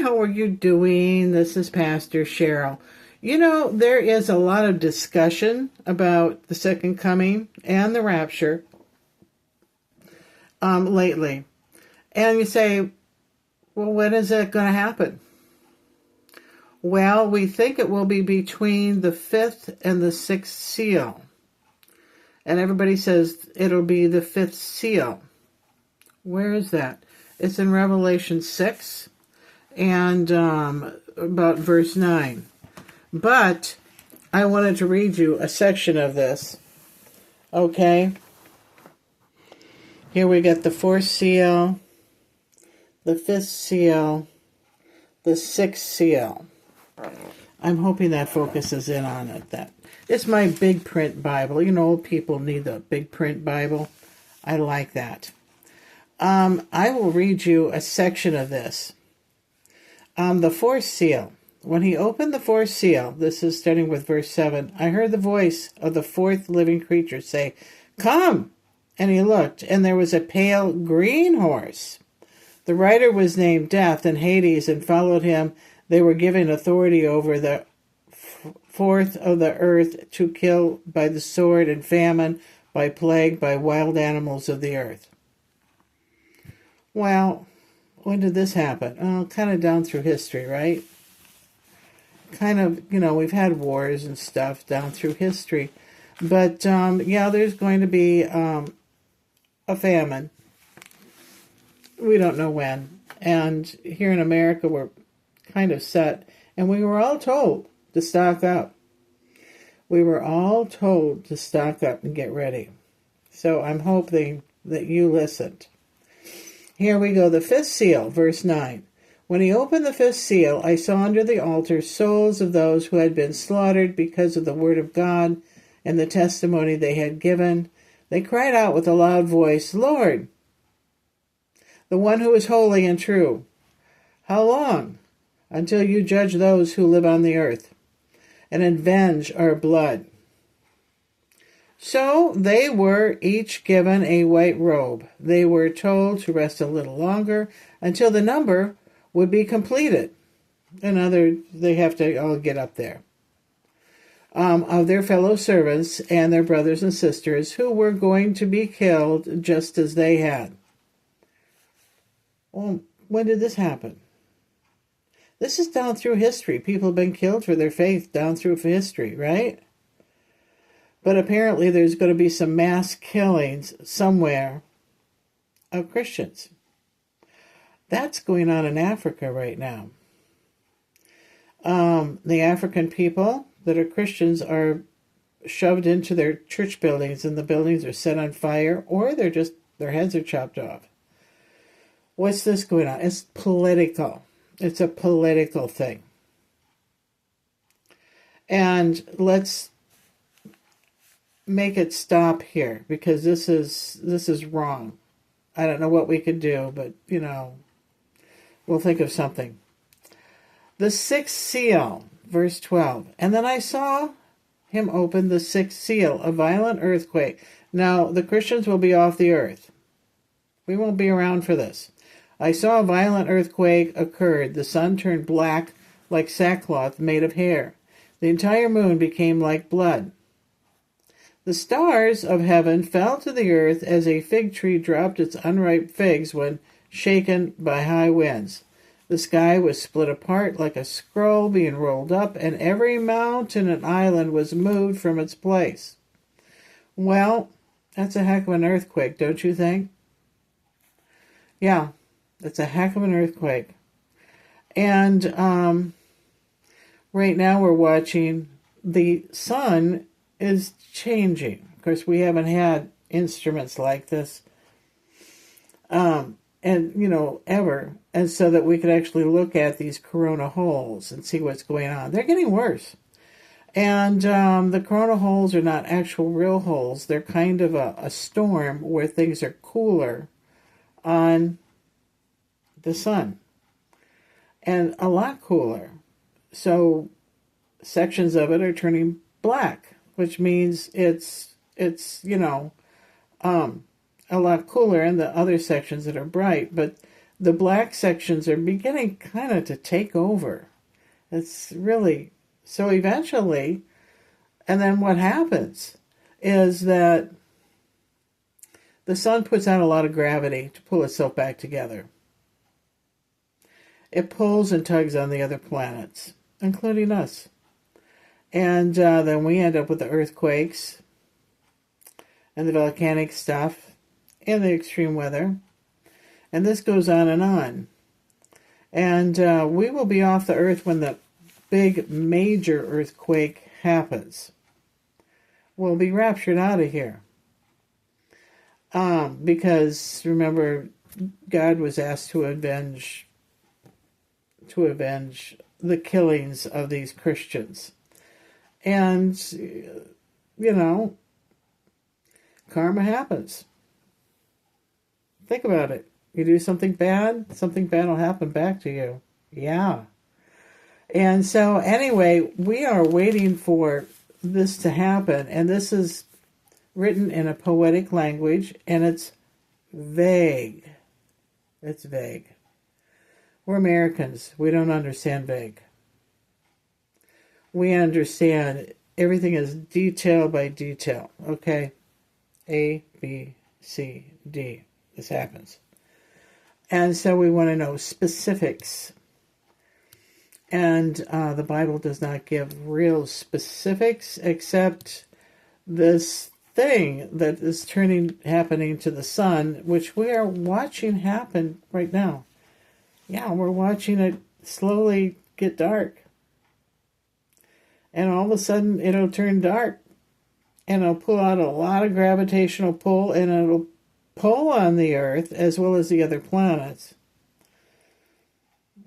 how are you doing? This is Pastor Cheryl. You know, there is a lot of discussion about the second coming and the rapture lately. And you say, well, when is it going to happen? Well, we think it will be between the fifth and the sixth seal. And everybody says it'll be the fifth seal. Where is that? It's in Revelation 6 and about verse 9. But I wanted to read you a section of this. Okay? Here we get the fourth seal, the fifth seal, the sixth seal. I'm hoping that focuses in on it. It's my big print Bible. You know, people need the big print Bible. I like that. I will read you a section of this. The fourth seal. When he opened the fourth seal, this is starting with verse 7, I heard the voice of the fourth living creature say, "Come!" And he looked, and there was a pale green horse. The rider was named Death, and Hades, and followed him. They were given authority over the fourth of the earth to kill by the sword and famine, by plague, by wild animals of the earth. Well, when did this happen? Oh, kind of down through history, right? Kind of, you know, we've had wars and stuff down through history. But, yeah, there's going to be a famine. We don't know when. And here in America, we're kind of set. And we were all told to stock up. We were all told to stock up and get ready. So I'm hoping that you listened. Here we go, the fifth seal, verse 9. When he opened the fifth seal, I saw under the altar souls of those who had been slaughtered because of the word of God and the testimony they had given. They cried out with a loud voice, "Lord, the one who is holy and true, how long? Until you judge those who live on the earth and avenge our blood." So they were each given a white robe. They were told to rest a little longer until the number would be completed. They have to all get up there. Of their fellow servants and their brothers and sisters who were going to be killed just as they had. Well, when did this happen? This is down through history. People have been killed for their faith down through history, right? But apparently there's going to be some mass killings somewhere of Christians. That's going on in Africa right now. The African people that are Christians are shoved into their church buildings, and the buildings are set on fire, or their heads are chopped off. What's this going on? It's political. It's a political thing. And let's make it stop here, because this is wrong. I don't know what we could do, but, you know, we'll think of something. The sixth seal, verse 12. And then I saw him open the sixth seal, a violent earthquake. Now, the Christians will be off the earth. We won't be around for this. I saw a violent earthquake occurred. The sun turned black like sackcloth made of hair. The entire moon became like blood. The stars of heaven fell to the earth as a fig tree dropped its unripe figs when shaken by high winds. The sky was split apart like a scroll being rolled up, and every mountain and island was moved from its place. Well, that's a heck of an earthquake, don't you think? Yeah, that's a heck of an earthquake. And right now we're watching the sun is changing. Of course, we haven't had instruments like this, and ever, and so that we could actually look at these corona holes and see what's going on. They're getting worse, and the corona holes are not actual real holes. They're kind of a storm where things are cooler on the sun, and a lot cooler. So sections of it are turning black, which means it's a lot cooler in the other sections that are bright. But the black sections are beginning kind of to take over. It's really, so eventually, and then what happens is that the sun puts out a lot of gravity to pull itself back together. It pulls and tugs on the other planets, including us. And then we end up with the earthquakes and the volcanic stuff and the extreme weather. And this goes on and on. And we will be off the earth when the big major earthquake happens. We'll be raptured out of here. Because, remember, God was asked to avenge the killings of these Christians. And, karma happens. Think about it. You do something bad will happen back to you. Yeah. And so, anyway, we are waiting for this to happen. And this is written in a poetic language, and it's vague. It's vague. We're Americans. We don't understand vague. We understand everything is detail by detail. Okay? A, B, C, D. This happens. And so we want to know specifics. And the Bible does not give real specifics except this thing that is happening to the sun, which we are watching happen right now. Yeah, we're watching it slowly get dark. And all of a sudden it'll turn dark. And it'll pull out a lot of gravitational pull, and it'll pull on the Earth as well as the other planets.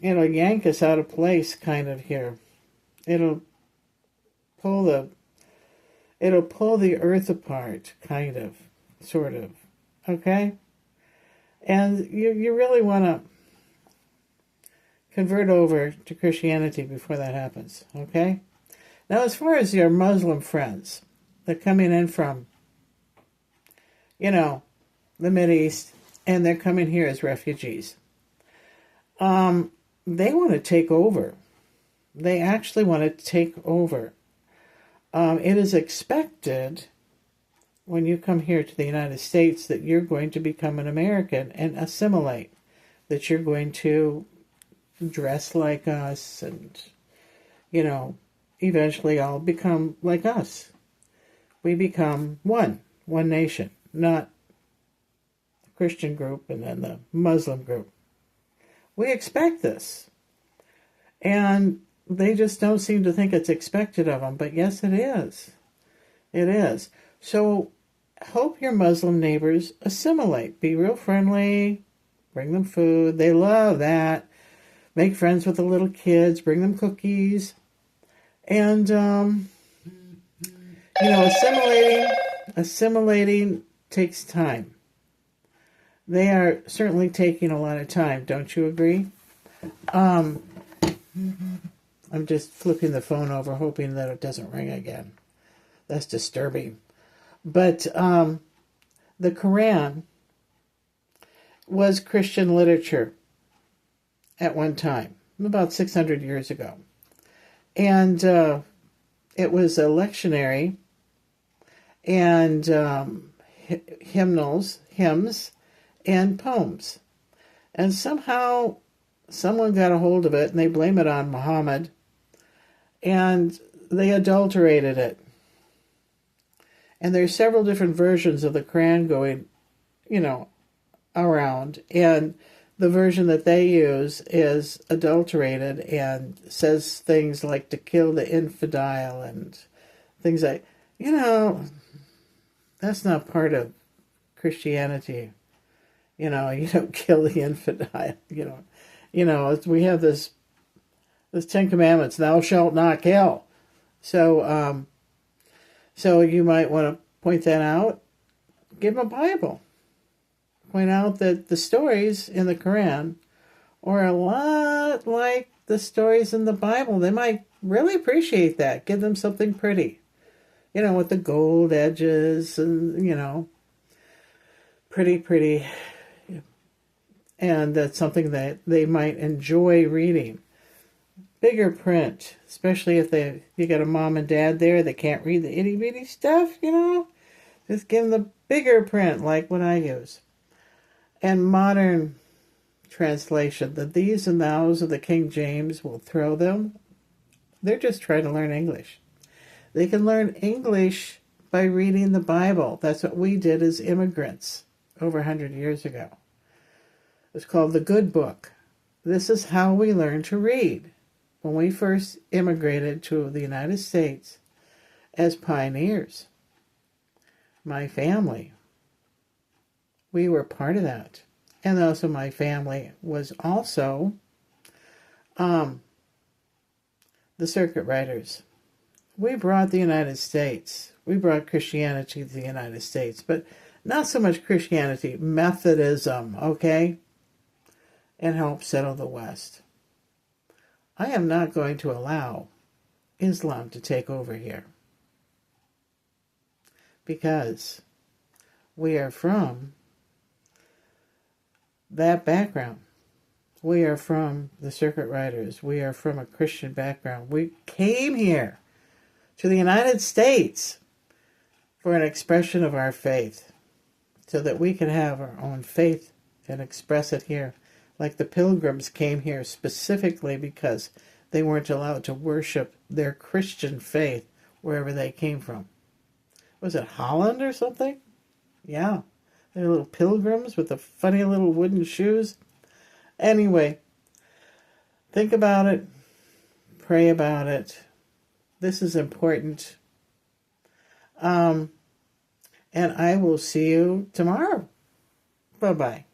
It'll yank us out of place kind of here. It'll pull the Earth apart, kind of, sort of. Okay? And you really want to convert over to Christianity before that happens. Okay? Now, as far as your Muslim friends that are coming in from, the Mideast, and they're coming here as refugees, they want to take over. They actually want to take over. It is expected when you come here to the United States that you're going to become an American and assimilate, that you're going to dress like us and, eventually all become like us. We become one nation, not the Christian group and then the Muslim group. We expect this. And they just don't seem to think it's expected of them, but yes, it is. It is. So hope your Muslim neighbors assimilate. Be real friendly. Bring them food. They love that. Make friends with the little kids. Bring them cookies. And, assimilating takes time. They are certainly taking a lot of time. Don't you agree? I'm just flipping the phone over, hoping that it doesn't ring again. That's disturbing. But the Quran was Christian literature at one time, about 600 years ago. And it was a lectionary and hymns, and poems. And somehow someone got a hold of it, and they blame it on Muhammad, and they adulterated it. And there's several different versions of the Quran going, around, and the version that they use is adulterated and says things like to kill the infidel and things like, that's not part of Christianity. You don't kill the infidel. We have this 10 Commandments, thou shalt not kill. So you might want to point that out. Give them a Bible. Point out that the stories in the Quran are a lot like the stories in the Bible. They might really appreciate that. Give them something pretty. With the gold edges and, pretty. and that's something that they might enjoy reading. Bigger print, especially if you got a mom and dad there that can't read the itty bitty stuff, just give them the bigger print like what I use. And modern translation, the these and thous of the King James will throw them. They're just trying to learn English. They can learn English by reading the Bible. That's what we did as immigrants over 100 years ago. It's called the Good Book. This is how we learned to read when we first immigrated to the United States as pioneers. My family, we were part of that. And also my family was also the circuit riders. We brought the United States. We brought Christianity to the United States, but not so much Christianity, Methodism, okay? And helped settle the West. I am not going to allow Islam to take over here, because we are from that background. We are from the circuit riders. We are from a Christian background. We came here to the United States for an expression of our faith, so that we can have our own faith and express it here. Like the Pilgrims came here specifically because they weren't allowed to worship their Christian faith wherever they came from. Was it Holland or something? Yeah. They're little pilgrims with the funny little wooden shoes. Anyway, think about it. Pray about it. This is important. And I will see you tomorrow. Bye-bye.